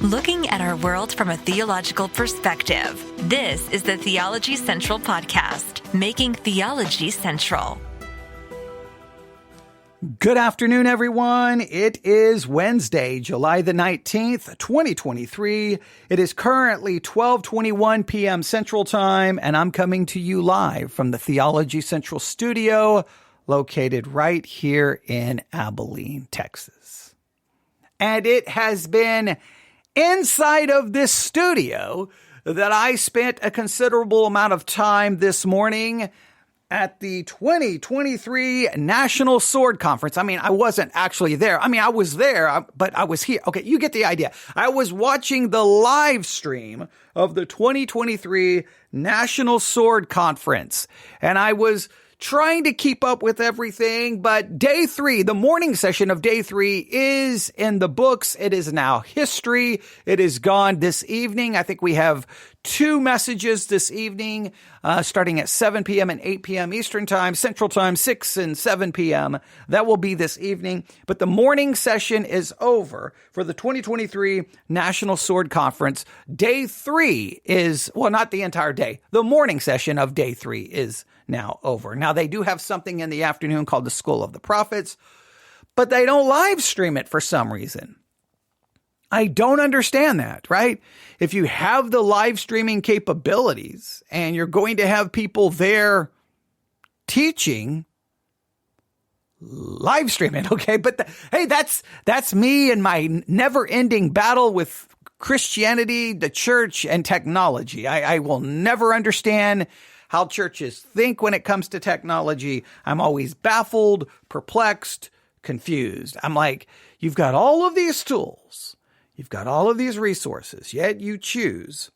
Looking at our world from a theological perspective. This is the Theology Central Podcast, making theology central. Good afternoon, everyone. It is Wednesday, July the 19th, 2023. It is currently 12:21 p.m. Central Time, and I'm coming to you live from the Theology Central studio, located right here in Abilene, Texas. And it has been inside of this studio that I spent a considerable amount of time this morning at the 2023 National Sword Conference. I mean, I wasn't actually there. I mean, I was there, but I was here. Okay, you get the idea. I was watching the live stream of the 2023 National Sword Conference, and I was trying to keep up with everything, but day 3, the morning session of day 3 is in the books. It is now history. It is gone this evening. I think we have 2 messages this evening, starting at 7 p.m. and 8 p.m. Eastern Time, Central Time, 6 and 7 p.m. That will be this evening. But the morning session is over for the 2023 National Sword Conference. Day 3 is, well, not the entire day. The morning session of day 3 is now over. Now, they do have something in the afternoon called the School of the Prophets, but they don't live stream it for some reason. I don't understand that, right? If you have the live streaming capabilities and you're going to have people there teaching, live stream it, okay? But hey, that's me and my never-ending battle with Christianity, the church, and technology. I will never understand how churches think when it comes to technology. I'm always baffled, perplexed, confused. I'm like, you've got all of these tools. You've got all of these resources, yet you choose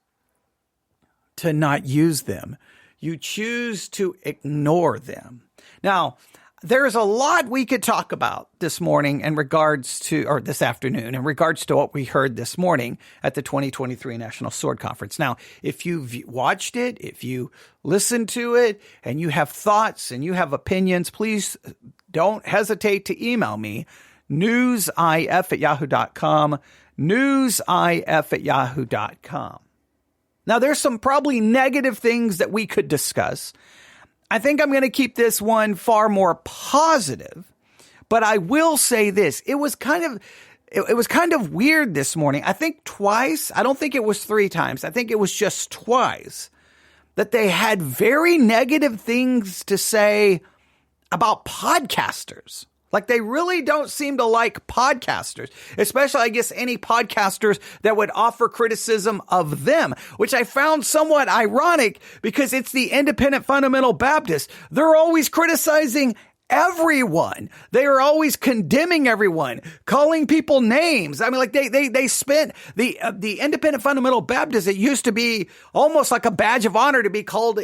to not use them. You choose to ignore them. Now, there's a lot we could talk about this morning in regards to, or this afternoon, in regards to what we heard this morning at the 2023 National Sword Conference. Now, if you've watched it, if you listened to it, and you have thoughts and you have opinions, please don't hesitate to email me, newsif@yahoo.com, newsif@yahoo.com. Now, there's some probably negative things that we could discuss. I think I'm going to keep this one far more positive, but I will say this. It was kind of weird this morning. I think twice. I don't think it was 3 times. I think it was just twice that they had very negative things to say about podcasters. Like, they really don't seem to like podcasters, especially, I guess, any podcasters that would offer criticism of them, which I found somewhat ironic because it's the independent fundamental Baptists. They're always criticizing everyone. They are always condemning everyone, calling people names. I mean, like they spent the independent fundamental Baptists. It used to be almost like a badge of honor to be called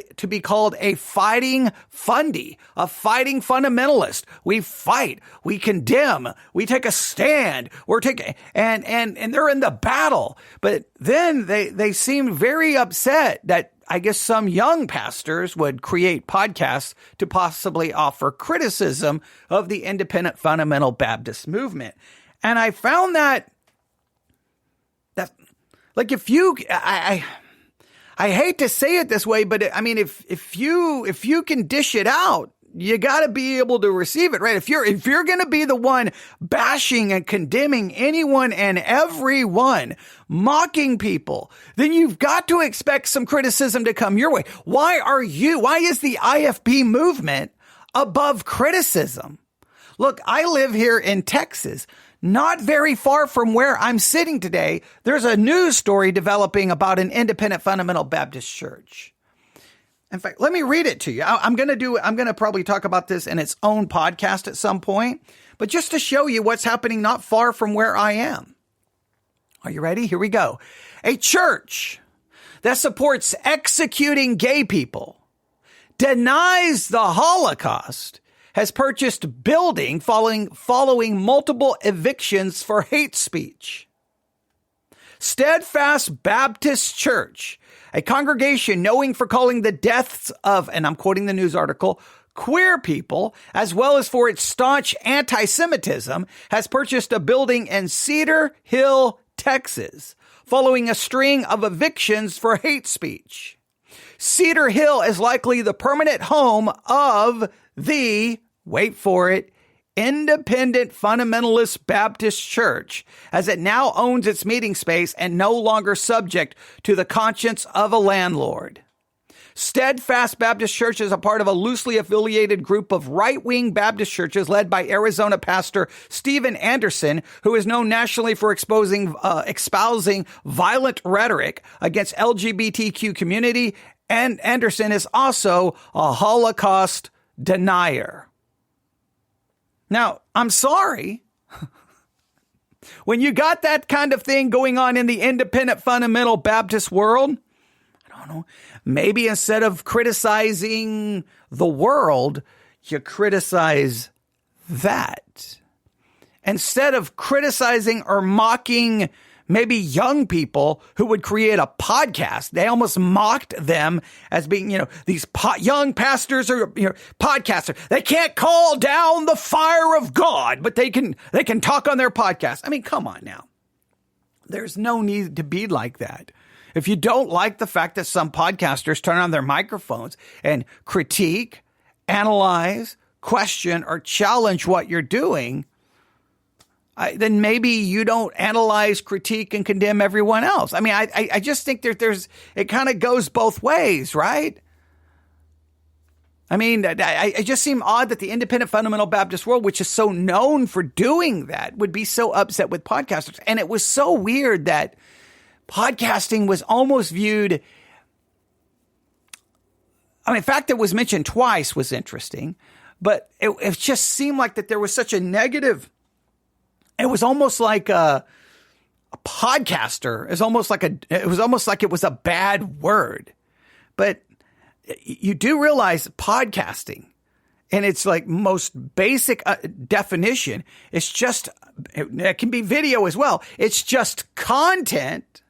a fighting fundy, a fighting fundamentalist. We fight, we condemn, we take a stand. We're taking and they're in the battle. But then they seemed very upset that I guess some young pastors would create podcasts to possibly offer criticism of the independent fundamental Baptist movement. And I found that like, if you, I hate to say it this way, but I mean, if you can dish it out, you got to be able to receive it, right? If you're going to be the one bashing and condemning anyone and everyone, mocking people, then you've got to expect some criticism to come your way. Why is the IFB movement above criticism? Look, I live here in Texas, not very far from where I'm sitting today. There's a news story developing about an independent fundamental Baptist church. In fact, let me read it to you. I'm going to probably talk about this in its own podcast at some point, but just to show you what's happening not far from where I am. Are you ready? Here we go. A church that supports executing gay people, denies the Holocaust, has purchased building following multiple evictions for hate speech. Steadfast Baptist Church, a congregation known for calling the deaths of, and I'm quoting the news article, queer people, as well as for its staunch anti-Semitism, has purchased a building in Cedar Hill, Texas, following a string of evictions for hate speech. Cedar Hill is likely the permanent home of the, wait for it, Independent Fundamentalist Baptist Church, as it now owns its meeting space and no longer subject to the conscience of a landlord. Steadfast Baptist Church is a part of a loosely affiliated group of right-wing Baptist churches led by Arizona pastor Stephen Anderson, who is known nationally for espousing violent rhetoric against LGBTQ community, and Anderson is also a Holocaust denier. Now, I'm sorry. When you got that kind of thing going on in the independent fundamental Baptist world, I don't know, maybe instead of criticizing the world, you criticize that. Instead of criticizing or mocking maybe young people who would create a podcast, they almost mocked them as being, these young pastors or podcasters. They can't call down the fire of God, but they can talk on their podcast. I mean, come on now. There's no need to be like that. If you don't like the fact that some podcasters turn on their microphones and critique, analyze, question, or challenge what you're doing, then maybe you don't analyze, critique, and condemn everyone else. I mean, I just think it kind of goes both ways, right? I mean, it just seemed odd that the independent fundamental Baptist world, which is so known for doing that, would be so upset with podcasters. And it was so weird that podcasting was almost viewed. I mean, the fact that it was mentioned twice was interesting, but it just seemed like that there was such a negative. It was almost like a podcaster. It was almost like it was a bad word. But you do realize podcasting, and it's like most basic definition, it's just, it can be video as well. It's just content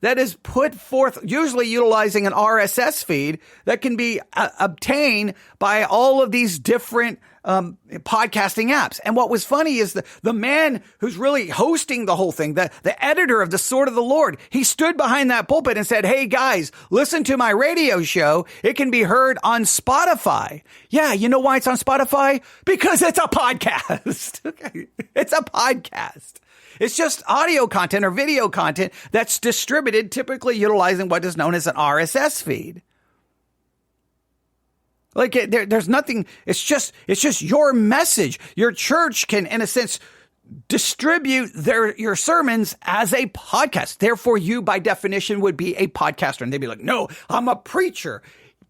that is put forth, usually utilizing an RSS feed that can be obtained by all of these different podcasting apps. And what was funny is the man who's really hosting the whole thing, the editor of the Sword of the Lord, he stood behind that pulpit and said, "Hey guys, listen to my radio show. It can be heard on Spotify." Yeah, you know why it's on Spotify? Because it's a podcast. Okay. It's a podcast. It's just audio content or video content that's distributed, typically utilizing what is known as an RSS feed. Like there's nothing. It's just your message. Your church can, in a sense, distribute your sermons as a podcast. Therefore, you, by definition, would be a podcaster. And they'd be like, "No, I'm a preacher,"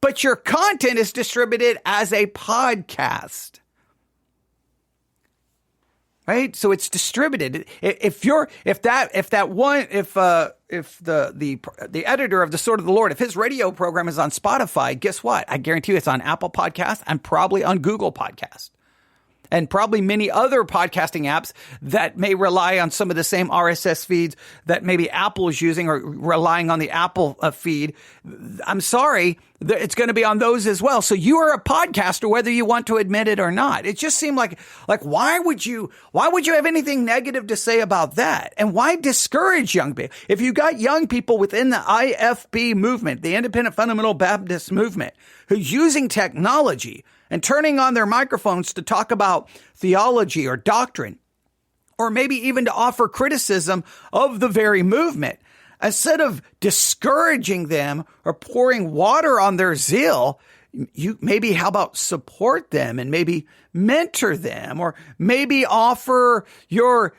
but your content is distributed as a podcast. Right? So it's distributed. If the editor of the Sword of the Lord, if his radio program is on Spotify, guess what? I guarantee you it's on Apple Podcasts and probably on Google Podcasts. And probably many other podcasting apps that may rely on some of the same RSS feeds that maybe Apple is using or relying on the Apple feed. I'm sorry, it's going to be on those as well. So you are a podcaster, whether you want to admit it or not. It just seemed like why would you have anything negative to say about that? And why discourage young people? If you got young people within the IFB movement, the Independent Fundamental Baptist movement, who's using technology and turning on their microphones to talk about theology or doctrine, or maybe even to offer criticism of the very movement, instead of discouraging them or pouring water on their zeal, how about support them and maybe mentor them, or maybe offer your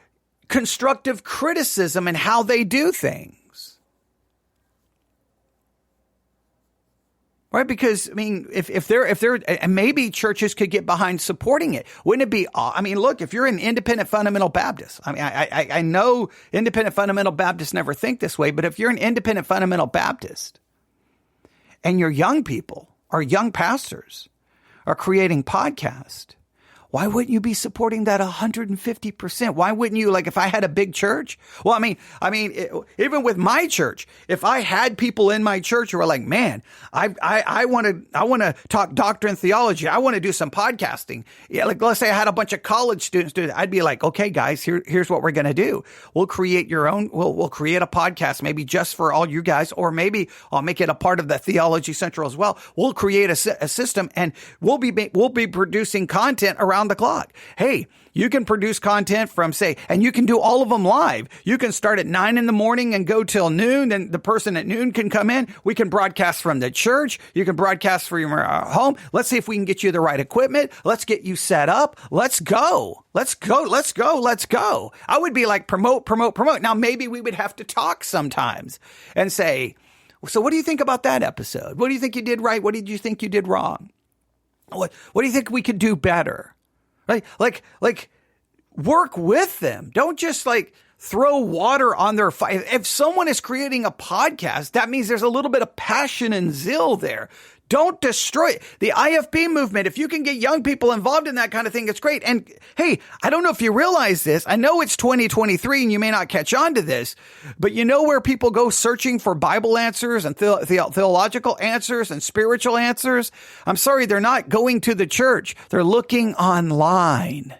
constructive criticism in how they do things. Right? Because, I mean, if they're, and maybe churches could get behind supporting it. Wouldn't it be, I mean, look, if you're an independent fundamental Baptist, I mean, I know independent fundamental Baptists never think this way, but if you're an independent fundamental Baptist and your young people or young pastors are creating podcasts, why wouldn't you be supporting that 150%? Why wouldn't you, like if I had a big church? Well, even with my church, if I had people in my church who were like, man, I want to talk doctrine, theology. I want to do some podcasting. Yeah. Like let's say I had a bunch of college students do that. I'd be like, okay, guys, here's what we're going to do. We'll create we'll create a podcast, maybe just for all you guys, or maybe I'll make it a part of the Theology Central as well. We'll create a system and we'll be producing content around the clock. Hey, you can produce content from and you can do all of them live. You can start at 9 a.m. and go till noon. Then the person at noon can come in. We can broadcast from the church. You can broadcast from your home. Let's see if we can get you the right equipment. Let's get you set up. Let's go. Let's go. Let's go. Let's go. I would be like, promote. Now, maybe we would have to talk sometimes and say, so what do you think about that episode? What do you think you did right? What did you think you did wrong? What do you think we could do better? Right? Like work with them. Don't just like throw water on their fire. If someone is creating a podcast, that means there's a little bit of passion and zeal there. Don't destroy it. The IFP movement, if you can get young people involved in that kind of thing, it's great. And hey, I don't know if you realize this. I know it's 2023 and you may not catch on to this, but you know where people go searching for Bible answers and theological answers and spiritual answers? I'm sorry, they're not going to the church. They're looking online.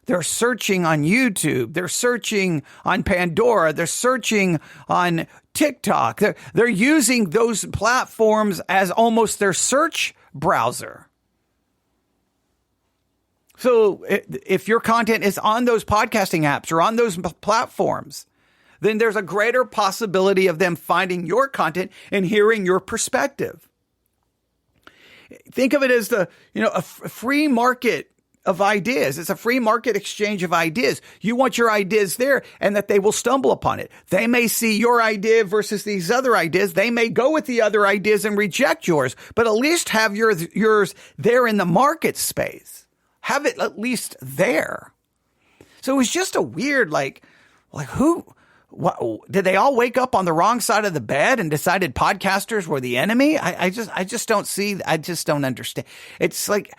They're searching on YouTube. They're searching on Pandora. They're searching on TikTok. They're using those platforms as almost their search browser. So if your content is on those podcasting apps or on those platforms, then there's a greater possibility of them finding your content and hearing your perspective. Think of it as a free market of ideas. It's a free market exchange of ideas. You want your ideas there and that they will stumble upon it. They may see your idea versus these other ideas. They may go with the other ideas and reject yours, but at least have yours there in the market space. Have it at least there. So it was just a weird, what, did they all wake up on the wrong side of the bed and decided podcasters were the enemy? I just don't see. I just don't understand. It's like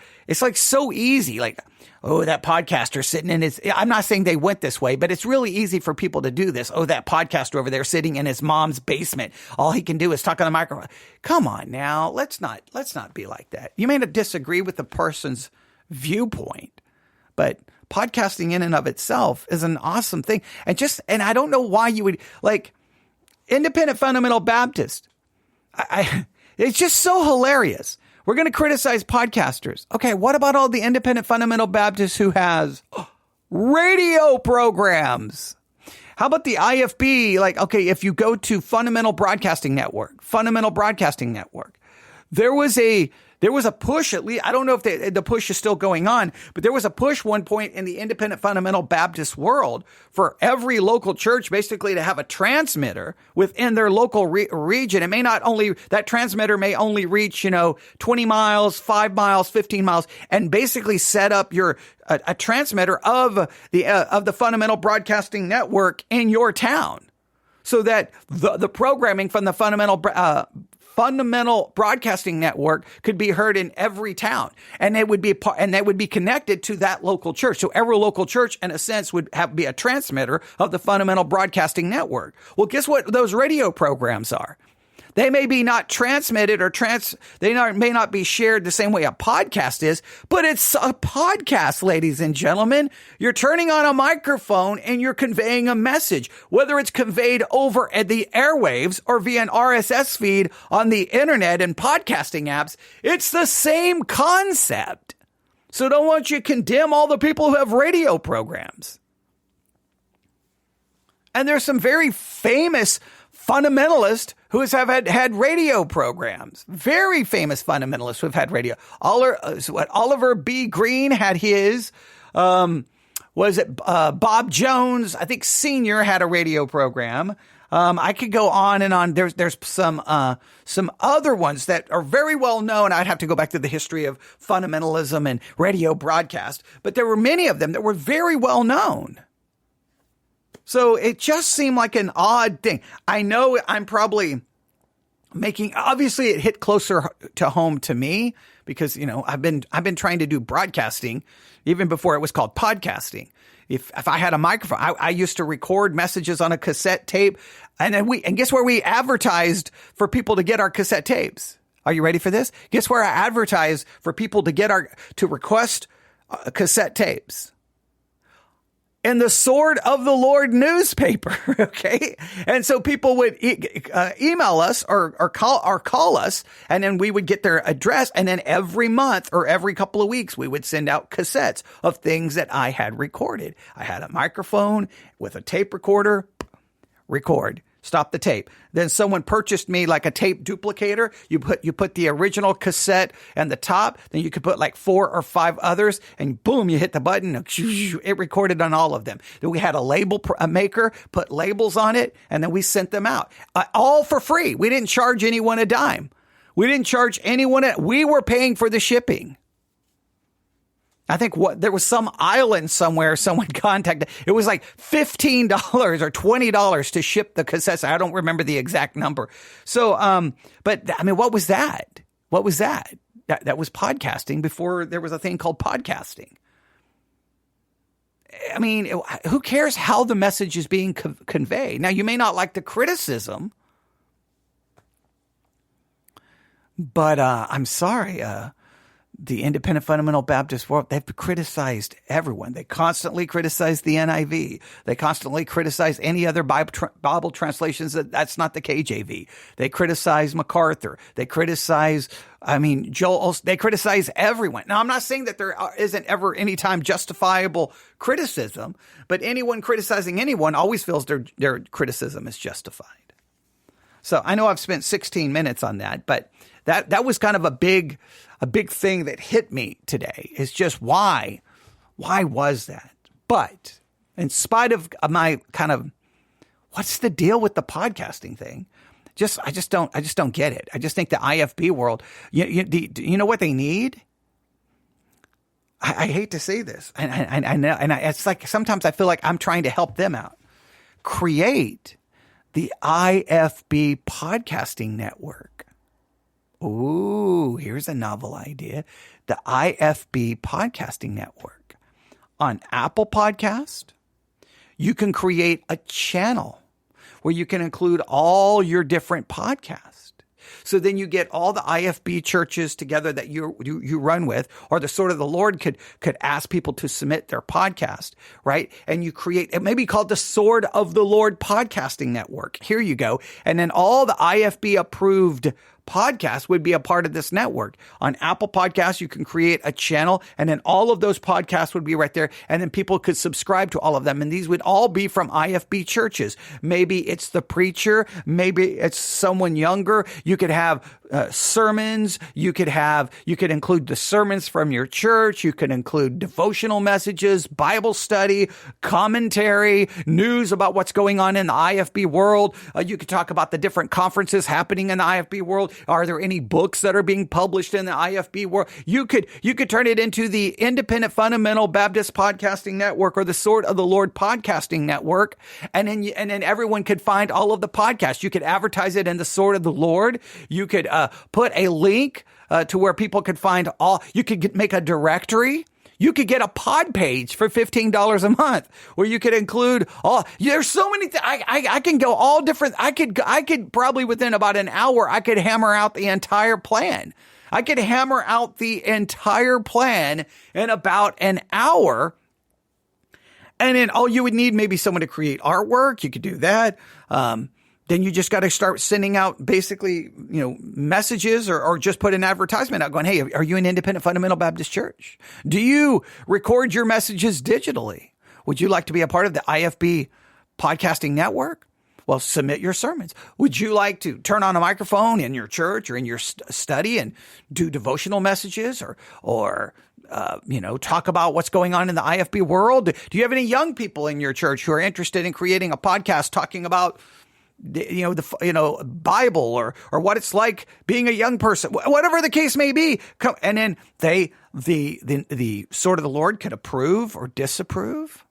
so easy. Like, oh, that podcaster sitting in his, I'm not saying they went this way, but it's really easy for people to do this. Oh, that podcaster over there sitting in his mom's basement. All he can do is talk on the microphone. Come on now. Let's not be like that. You may not disagree with the person's viewpoint, but podcasting in and of itself is an awesome thing. And I don't know why you would like independent fundamental Baptist. It's just so hilarious. We're going to criticize podcasters. Okay. What about all the independent fundamental Baptists who has radio programs? How about the IFB? Like, okay, if you go to Fundamental Broadcasting Network, there was a push, at least, I don't know if the push is still going on, but there was a push one point in the independent fundamental Baptist world for every local church basically to have a transmitter within their local region. It may not only, that transmitter may only reach, 20 miles, 5 miles, 15 miles, and basically set up a transmitter of the Fundamental Broadcasting Network in your town so that the programming from the Fundamental Broadcasting Network could be heard in every town, and they would be connected to that local church. So every local church, in a sense, would be a transmitter of the Fundamental Broadcasting Network. Well, guess what those radio programs are? They may be not transmitted may not be shared the same way a podcast is, but it's a podcast, ladies and gentlemen. You're turning on a microphone and you're conveying a message, whether it's conveyed over at the airwaves or via an RSS feed on the internet and podcasting apps. It's the same concept. So don't want you to condemn all the people who have radio programs. And there's some very famous fundamentalists who have had radio programs. Very famous fundamentalists who have had radio. Oliver B. Green had his. Bob Jones, I think Senior, had a radio program. I could go on and on. There's some other ones that are very well known. I'd have to go back to the history of fundamentalism and radio broadcast, but there were many of them that were very well known. So it just seemed like an odd thing. I know I'm probably obviously it hit closer to home to me because, I've been trying to do broadcasting even before it was called podcasting. If I had a microphone, I used to record messages on a cassette tape, and guess where we advertised for people to get our cassette tapes? Are you ready for this? Guess where I advertised for people to request cassette tapes? In the Sword of the Lord newspaper, okay? And so people would email us or call us, and then we would get their address, and then every month or every couple of weeks, we would send out cassettes of things that I had recorded. I had a microphone with a tape recorder, record. Stop the tape. Then someone purchased me like a tape duplicator. You put the original cassette and the top, then you could put like 4 or 5 others, and boom, you hit the button. It recorded on all of them. Then we had a label maker, put labels on it, and then we sent them out. All for free. We didn't charge anyone a dime. We didn't charge anyone. We were paying for the shipping. I think there was some island somewhere someone contacted. It was like $15 or $20 to ship the cassettes. I don't remember the exact number. So, but I mean, what was that? What was that? That was podcasting before there was a thing called podcasting. I mean, who cares how the message is being conveyed? Now, you may not like the criticism, but I'm sorry. The Independent Fundamental Baptist world, they've criticized everyone. They constantly criticize the NIV. They constantly criticize any other Bible translations that's not the KJV. They criticize MacArthur. They criticize, Joel. They criticize everyone. Now, I'm not saying that there isn't ever any time justifiable criticism, but anyone criticizing anyone always feels their criticism is justified. So I know I've spent 16 minutes on that, but that was kind of a big thing that hit me today. Is just why was that? But in spite of my kind of, what's the deal with the podcasting thing? I just don't get it. I just think the IFB world, you know what they need? I hate to say this, and I know, and it's like sometimes I feel like I'm trying to help them out. Create the IFB podcasting network. Ooh, here's a novel idea. The IFB podcasting network. On Apple Podcast, you can create a channel where you can include all your different podcasts. So then you get all the IFB churches together that you run with, or the Sword of the Lord could ask people to submit their podcast, right? And you create, it may be called the Sword of the Lord Podcasting Network. Here you go. And then all the IFB approved podcasts would be a part of this network. On Apple Podcasts, you can create a channel, and then all of those podcasts would be right there, and then people could subscribe to all of them, and these would all be from IFB churches. Maybe it's the preacher, maybe it's someone younger. You could have sermons. You could include the sermons from your church. You could include devotional messages, Bible study, commentary, news about what's going on in the IFB world. You could talk about the different conferences happening in the IFB world. Are there any books that are being published in the IFB world? You could turn it into the Independent Fundamental Baptist Podcasting Network or the Sword of the Lord Podcasting Network, and then everyone could find all of the podcasts. You could advertise it in the Sword of the Lord. You could put a link to where people could find all. You could make a directory. You could get a pod page for $15 a month where you could include all. There's so many. I can go all different. I could probably within about an hour, I could hammer out the entire plan. I could hammer out the entire plan in about an hour. And then all you would need maybe someone to create artwork. You could do that. Then you just got to start sending out basically, messages or just put an advertisement out going, hey, are you an Independent Fundamental Baptist Church? Do you record your messages digitally? Would you like to be a part of the IFB podcasting network? Well, submit your sermons. Would you like to turn on a microphone in your church or in your study and do devotional messages or talk about what's going on in the IFB world? Do you have any young people in your church who are interested in creating a podcast talking about the Bible or what it's like being a young person, whatever the case may be? And then the Sword of the Lord could approve or disapprove.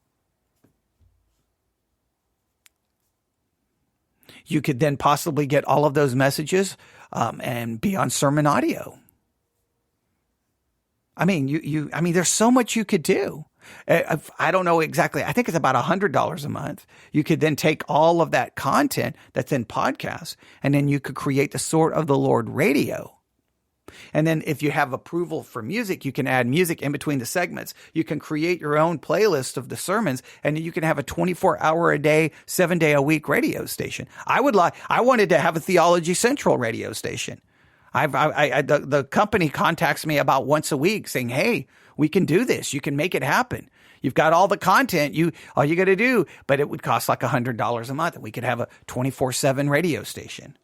You could then possibly get all of those messages and be on sermon audio. I mean, there's so much you could do. I don't know exactly. I think it's about $100 a month. You could then take all of that content that's in podcasts, and then you could create the Sword of the Lord radio. And then if you have approval for music, you can add music in between the segments. You can create your own playlist of the sermons, and you can have a 24-hour a day, 7-day a week radio station. I wanted to have a Theology Central radio station. The company contacts me about once a week saying, hey, we can do this. You can make it happen. You've got all the content. All you got to do, but it would cost like $100 a month, and we could have a 24/7 radio station.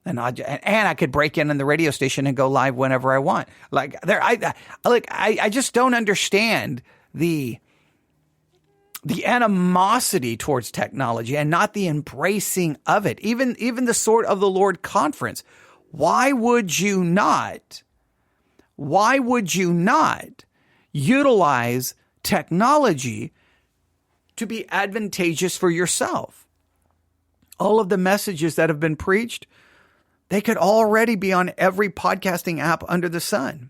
And I could break in on the radio station and go live whenever I want. I just don't understand the animosity towards technology and not the embracing of it. Even the Sword of the Lord conference. Why would you not utilize technology to be advantageous for yourself? All of the messages that have been preached, they could already be on every podcasting app under the sun.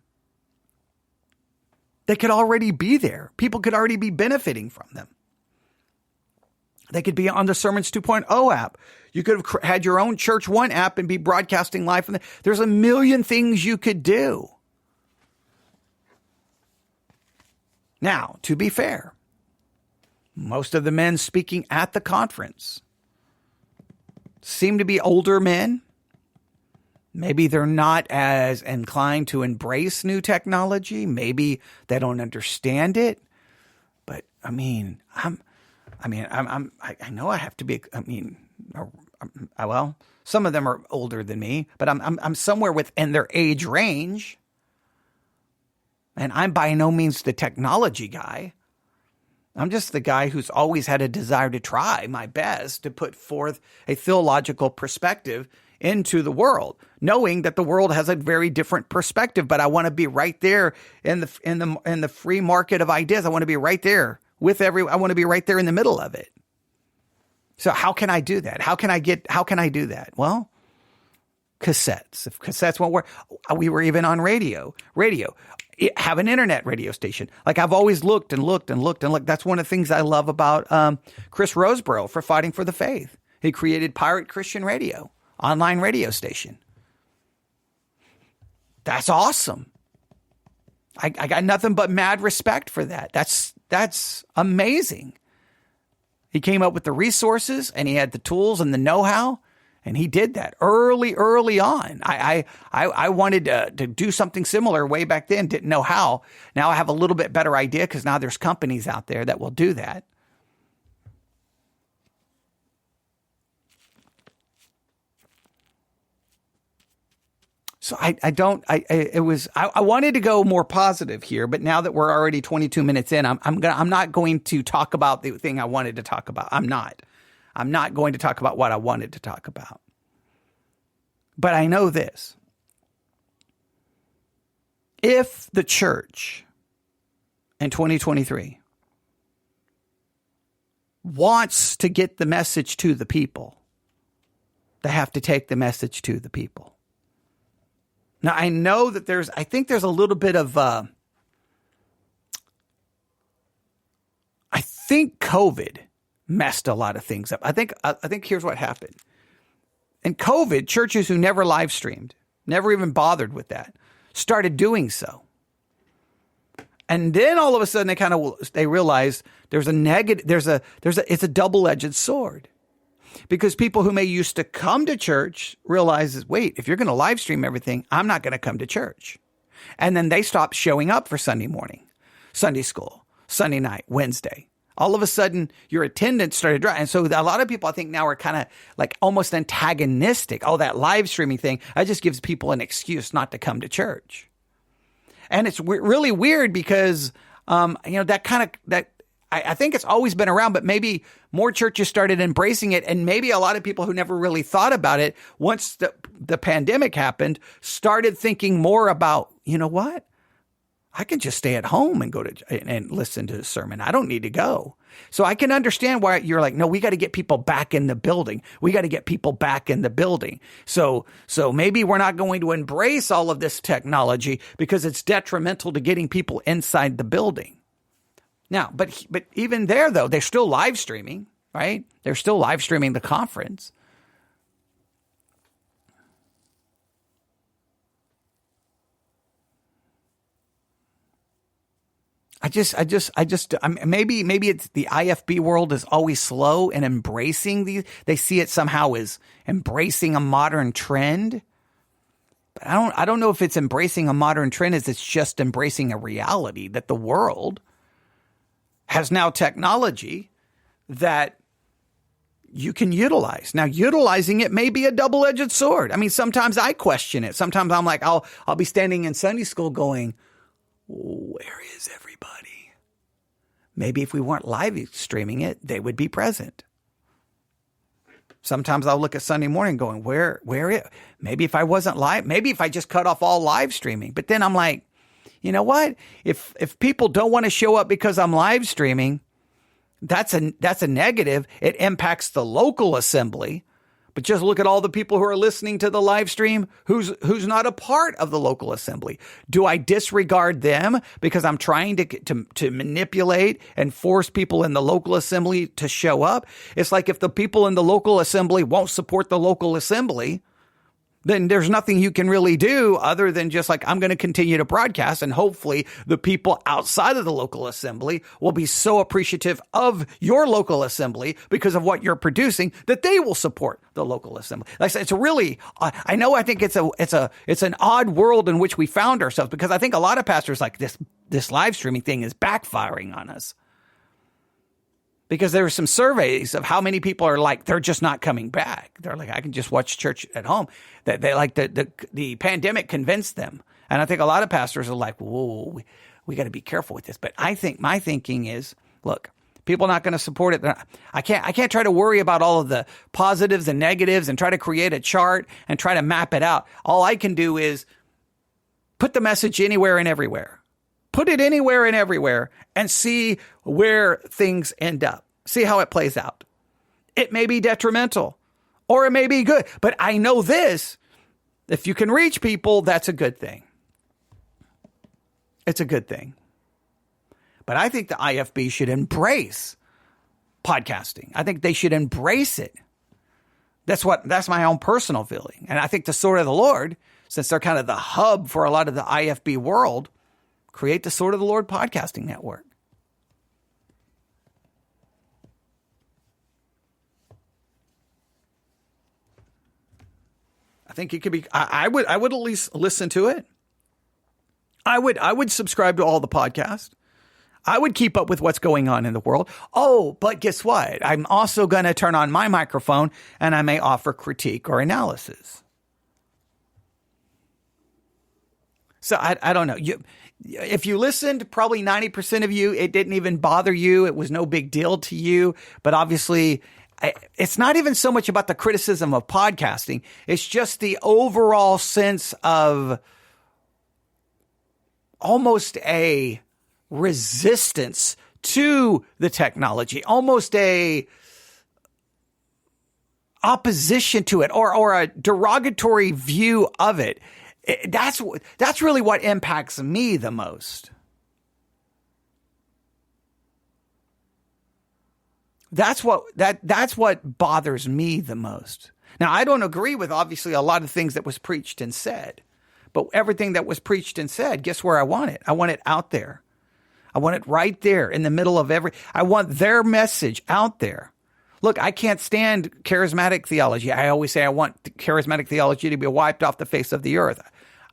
They could already be there. People could already be benefiting from them. They could be on the Sermons 2.0 app. You could have had your own Church One app and be broadcasting live from there. There's a million things you could do. Now, to be fair, most of the men speaking at the conference seem to be older men. Maybe they're not as inclined to embrace new technology. Maybe they don't understand it. But I know I have to be. Well, some of them are older than me, but I'm somewhere within their age range, and I'm by no means the technology guy. I'm just the guy who's always had a desire to try my best to put forth a theological perspective into the world, knowing that the world has a very different perspective. But I want to be right there in the free market of ideas. I want to be right there I want to be right there in the middle of it. So how can I do that? How can I do that? Well, cassettes. If cassettes won't work, we were even on radio. Have an internet radio station. Like I've always looked. That's one of the things I love about Chris Roseborough for Fighting for the Faith. He created Pirate Christian Radio, online radio station. That's awesome. I got nothing but mad respect for that. That's amazing. He came up with the resources, and he had the tools and the know-how, and he did that early on. I wanted to do something similar way back then, didn't know how. Now I have a little bit better idea because now there's companies out there that will do that. So I wanted to go more positive here, but now that we're already 22 minutes in, I'm not going to talk about the thing I wanted to talk about. I'm not going to talk about what I wanted to talk about. But I know this. If the church in 2023 wants to get the message to the people, they have to take the message to the people. Now, I know that I think there's a little bit of, I think COVID messed a lot of things up. I think here's what happened. In COVID, churches who never live streamed, never even bothered with that, started doing so. And then all of a sudden they realized there's a negative, it's a double-edged sword. Because people who may used to come to church realizes, wait, if you're going to live stream everything, I'm not going to come to church. And then they stopped showing up for Sunday morning, Sunday school, Sunday night, Wednesday. All of a sudden, your attendance started dropping. And so a lot of people, I think, now are kind of like almost antagonistic. Oh, that live streaming thing, that just gives people an excuse not to come to church. And it's really weird because, I think it's always been around, but maybe more churches started embracing it. And maybe a lot of people who never really thought about it once the pandemic happened started thinking more about, you know what? I can just stay at home and and listen to the sermon. I don't need to go. So I can understand why you're like, no, we got to get people back in the building. We got to get people back in the building. So maybe we're not going to embrace all of this technology because it's detrimental to getting people inside the building. Now, but even there, though, they're still live streaming, right? They're still live streaming the conference. Maybe it's the IFB world is always slow in embracing these. They see it somehow as embracing a modern trend. But I don't know if it's embracing a modern trend as it's just embracing a reality that the world has now technology that you can utilize. Now, utilizing it may be a double-edged sword. I mean, sometimes I question it. Sometimes I'm like, I'll be standing in Sunday school going, where is everybody? Maybe if we weren't live streaming it, they would be present. Sometimes I'll look at Sunday morning going, where is? Maybe if I wasn't live, maybe if I just cut off all live streaming. But then I'm like, you know what? If people don't want to show up because I'm live streaming, that's a negative. It impacts the local assembly. But just look at all the people who are listening to the live stream who's not a part of the local assembly. Do I disregard them because I'm trying to manipulate and force people in the local assembly to show up? It's like if the people in the local assembly won't support the local assembly, then there's nothing you can really do other than just like, I'm going to continue to broadcast, and hopefully the people outside of the local assembly will be so appreciative of your local assembly because of what you're producing that they will support the local assembly. Like I said, it's really, I think it's an odd world in which we found ourselves, because I think a lot of pastors like this live streaming thing is backfiring on us. Because there were some surveys of how many people are like, they're just not coming back. They're like, I can just watch church at home. That they like the pandemic convinced them. And I think a lot of pastors are like, whoa, we got to be careful with this. But I think my thinking is, look, people are not going to support it. I can't try to worry about all of the positives and negatives and try to create a chart and try to map it out. All I can do is put the message anywhere and everywhere. Put it anywhere and everywhere and see where things end up. See how it plays out. It may be detrimental or it may be good, but I know this. If you can reach people, that's a good thing. It's a good thing. But I think the IFB should embrace podcasting. I think they should embrace it. That's my own personal feeling. And I think the Sword of the Lord, since they're kind of the hub for a lot of the IFB world, create the Sword of the Lord podcasting network. I think it could be, I would at least listen to it. I would subscribe to all the podcasts. I would keep up with what's going on in the world. Oh, but guess what? I'm also going to turn on my microphone and I may offer critique or analysis. So I don't know. If you listened, probably 90% of you, it didn't even bother you. It was no big deal to you. But obviously, it's not even so much about the criticism of podcasting. It's just the overall sense of almost a resistance to the technology, almost a opposition to it, or a derogatory view of it. That's really what impacts me the most. That's what bothers me the most. Now, I don't agree with obviously a lot of things that was preached and said, but everything that was preached and said, guess where I want it? I want it out there. I want it right there in the middle of I want their message out there. Look, I can't stand charismatic theology. I always say I want charismatic theology to be wiped off the face of the earth.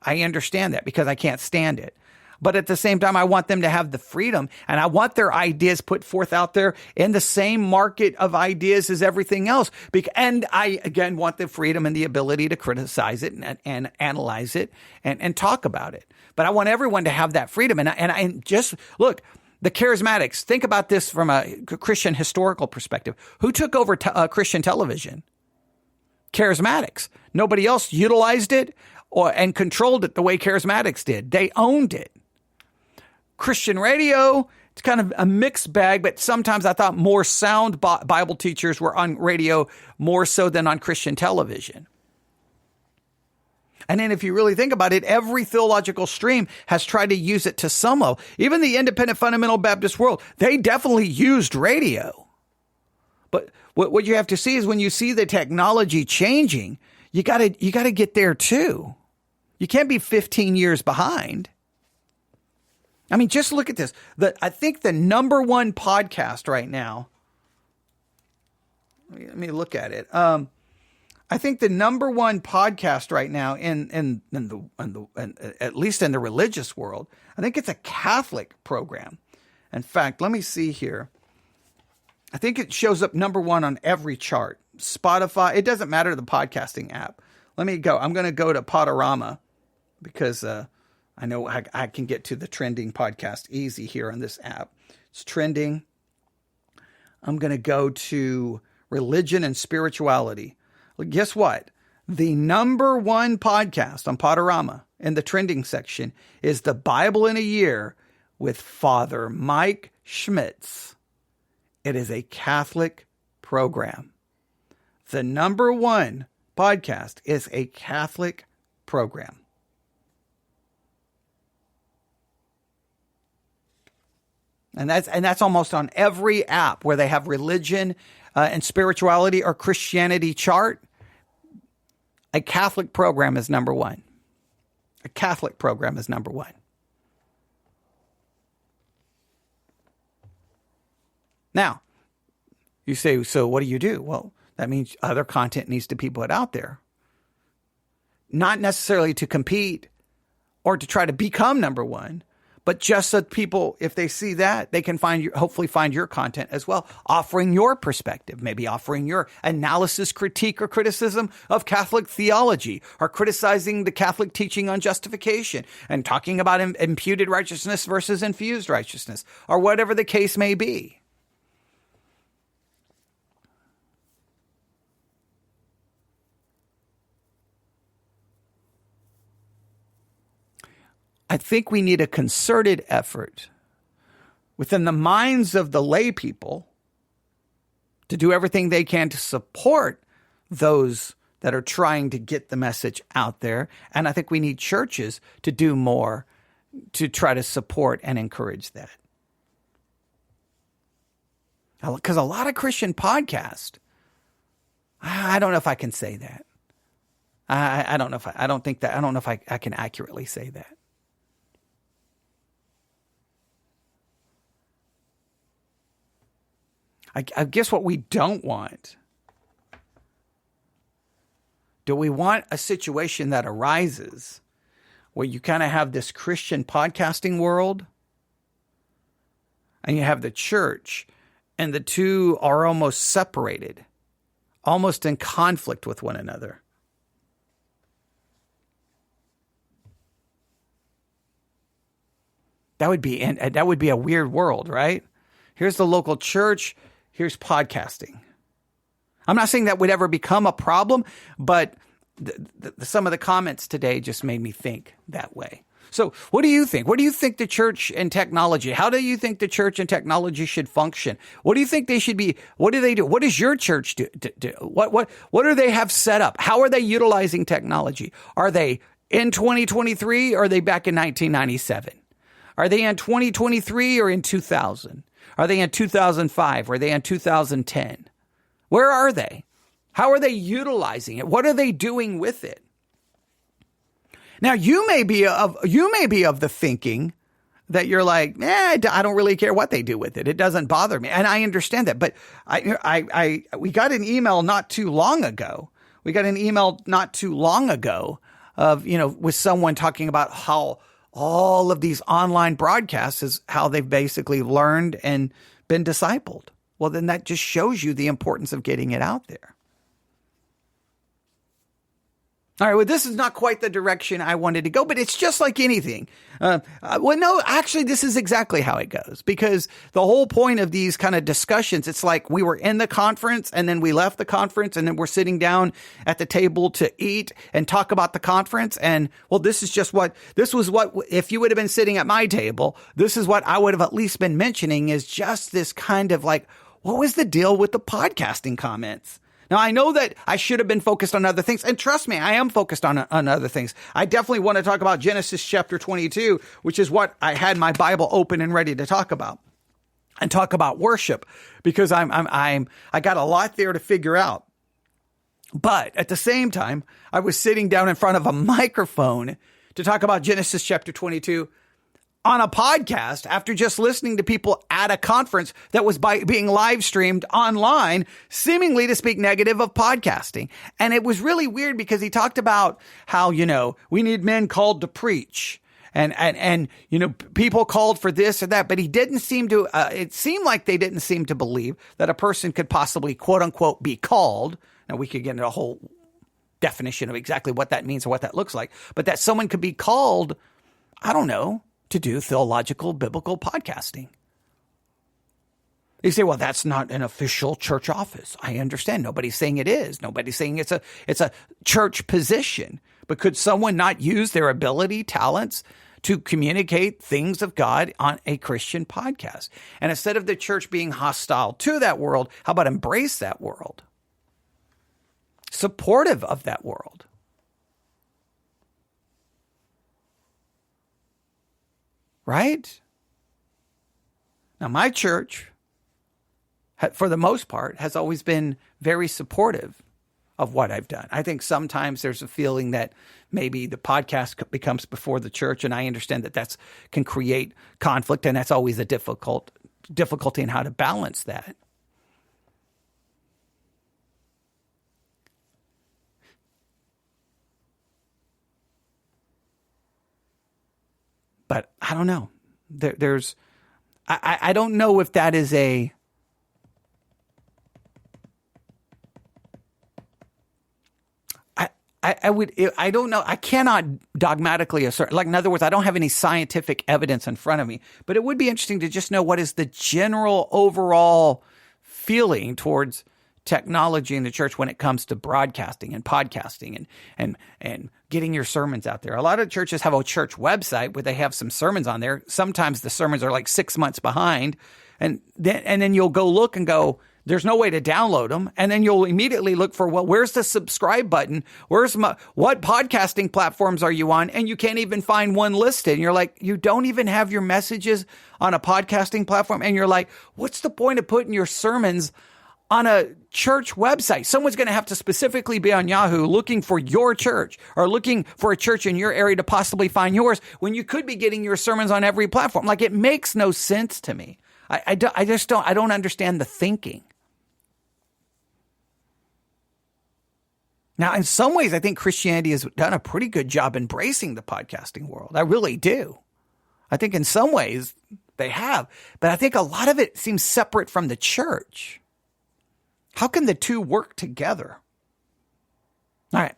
I understand that because I can't stand it. But at the same time, I want them to have the freedom, and I want their ideas put forth out there in the same market of ideas as everything else. And I, again, want the freedom and the ability to criticize it and analyze it and talk about it. But I want everyone to have that freedom. And just look, the charismatics, think about this from a Christian historical perspective. Who took over Christian television? Charismatics. Nobody else utilized it and controlled it the way charismatics did. They owned it. Christian radio, it's kind of a mixed bag, but sometimes I thought more sound Bible teachers were on radio more so than on Christian television. And then if you really think about it, every theological stream has tried to use it to some level. Even the independent fundamental Baptist world, they definitely used radio. But what you have to see is when you see the technology changing, you gotta get there too. You can't be 15 years behind. I mean, just look at this. I think the number one podcast right now, let me look at it. I think the number one podcast right now in at least in the religious world, I think it's a Catholic program. In fact, let me see here. I think it shows up number one on every chart. Spotify, it doesn't matter the podcasting app. Let me go. I'm going to go to Podorama because I know I can get to the trending podcast easy here on this app. It's trending. I'm going to go to religion and spirituality. Well, guess what? The number one podcast on Podorama in the trending section is The Bible in a Year with Father Mike Schmitz. It is a Catholic program. The number one podcast is a Catholic program. And that's almost on every app where they have religion and spirituality or Christianity chart. A Catholic program is number one. A Catholic program is number one. Now, you say, so what do you do? Well, that means other content needs to be put out there. Not necessarily to compete or to try to become number one, but just so people, if they see that, they can hopefully find your content as well, offering your perspective, maybe offering your analysis, critique, or criticism of Catholic theology, or criticizing the Catholic teaching on justification, and talking about imputed righteousness versus infused righteousness, or whatever the case may be. I think we need a concerted effort within the minds of the lay people to do everything they can to support those that are trying to get the message out there. And I think we need churches to do more to try to support and encourage that. Because a lot of Christian podcasts, I don't know if I can say that. I don't know if I can accurately say that. I guess what we don't want. Do we want a situation that arises where you kind of have this Christian podcasting world and you have the church, and the two are almost separated, almost in conflict with one another? That would be a weird world, right? Here's the local church. Here's podcasting. I'm not saying that would ever become a problem, but some of the comments today just made me think that way. So what do you think? What do you think the church and technology, how do you think the church and technology should function? What do you think they should be? What do they do? What does your church do? What do they have set up? How are they utilizing technology? Are they in 2023 or are they back in 1997? Are they in 2023 or in 2000? Are they in 2005? Are they in 2010? Where are they? How are they utilizing it? What are they doing with it? Now, you may be of the thinking that you're like, I don't really care what they do with it. It doesn't bother me. And I understand that. But we got an email not too long ago. Of, with someone talking about how all of these online broadcasts is how they've basically learned and been discipled. Well, then that just shows you the importance of getting it out there. All right, well, this is not quite the direction I wanted to go, but it's just like anything. Well, no, actually, this is exactly how it goes, because the whole point of these kind of discussions, it's like we were in the conference and then we left the conference and then we're sitting down at the table to eat and talk about the conference. And well, this was what, if you would have been sitting at my table, this is what I would have at least been mentioning, is just this kind of like, what was the deal with the podcasting comments? Now, I know that I should have been focused on other things, and trust me, I am focused on other things. I definitely want to talk about Genesis chapter 22, which is what I had my Bible open and ready to talk about, and talk about worship, because I got a lot there to figure out. But at the same time, I was sitting down in front of a microphone to talk about Genesis chapter 22 on a podcast after just listening to people at a conference that was being live streamed online, seemingly to speak negative of podcasting. And it was really weird because he talked about how, we need men called to preach and people called for this or that, but he didn't seem to, it seemed like they didn't seem to believe that a person could possibly, quote unquote, be called. Now we could get into a whole definition of exactly what that means or what that looks like, but that someone could be called, I don't know, to do theological, biblical podcasting. You say, well, that's not an official church office. I understand. Nobody's saying it is. Nobody's saying it's a church position. But could someone not use their ability, talents to communicate things of God on a Christian podcast? And instead of the church being hostile to that world, how about embrace that world? Supportive of that world. Right? Now, my church, for the most part, has always been very supportive of what I've done. I think sometimes there's a feeling that maybe the podcast becomes before the church, and I understand that can create conflict, and that's always a difficulty in how to balance that. But I don't know. I don't know if that is I don't know. I cannot dogmatically assert, like, in other words, I don't have any scientific evidence in front of me, but it would be interesting to just know what is the general overall feeling towards technology in the church when it comes to broadcasting and podcasting and getting your sermons out there. A lot of churches have a church website where they have some sermons on there. Sometimes the sermons are like 6 months behind, and then you'll go look and go, there's no way to download them. And then you'll immediately look for, well, where's the subscribe button? What podcasting platforms are you on? And you can't even find one listed. And you're like, you don't even have your messages on a podcasting platform. And you're like, what's the point of putting your sermons on a church website? Someone's going to have to specifically be on Yahoo looking for your church, or looking for a church in your area to possibly find yours, when you could be getting your sermons on every platform. Like, it makes no sense to me. I don't understand the thinking. Now, in some ways, I think Christianity has done a pretty good job embracing the podcasting world. I really do. I think in some ways they have, but I think a lot of it seems separate from the church. How can the two work together? All right.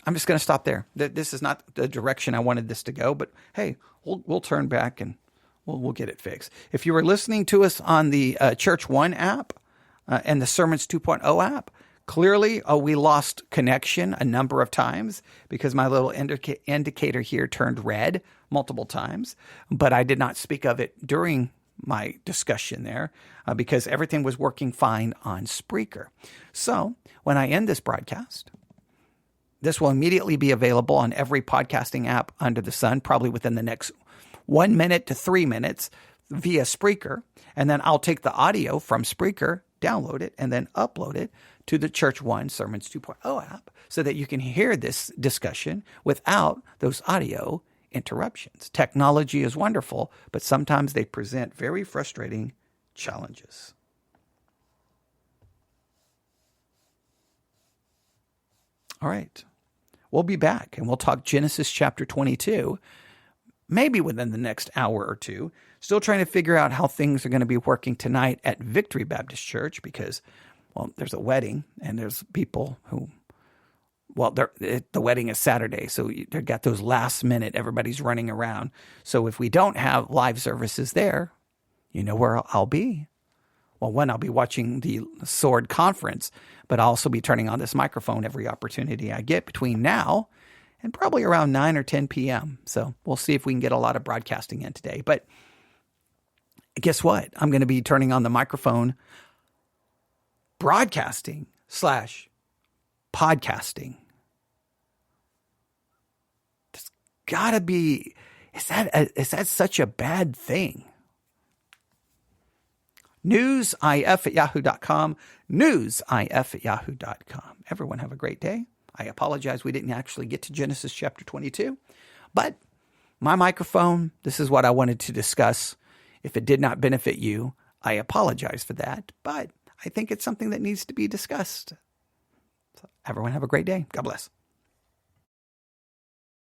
I'm just going to stop there. This is not the direction I wanted this to go, but hey, we'll turn back and we'll get it fixed. If you were listening to us on the Church One app and the Sermons 2.0 app, clearly we lost connection a number of times because my little indicator here turned red multiple times, but I did not speak of it during my discussion there because everything was working fine on Spreaker. So when I end this broadcast, this will immediately be available on every podcasting app under the sun, probably within the next 1 minute to 3 minutes via Spreaker. And then I'll take the audio from Spreaker, download it, and then upload it to the Church One Sermons 2.0 app so that you can hear this discussion without those audio interruptions. Technology is wonderful, but sometimes they present very frustrating challenges. All right. We'll be back and we'll talk Genesis chapter 22, maybe within the next hour or two. Still trying to figure out how things are going to be working tonight at Victory Baptist Church because, well, there's a wedding and there's people who Well, the wedding is Saturday, so they've got those last minute, everybody's running around. So if we don't have live services there, you know where I'll be. Well, one, I'll be watching the Sword Conference, but I'll also be turning on this microphone every opportunity I get between now and probably around 9 or 10 p.m. So we'll see if we can get a lot of broadcasting in today. But guess what? I'm going to be turning on the microphone, broadcasting / podcasting. There's got to be, is that such a bad thing? newsif@yahoo.com, newsif@yahoo.com. Everyone have a great day. I apologize we didn't actually get to Genesis chapter 22, but my microphone, this is what I wanted to discuss. If it did not benefit you, I apologize for that, but I think it's something that needs to be discussed. So everyone have a great day. God bless.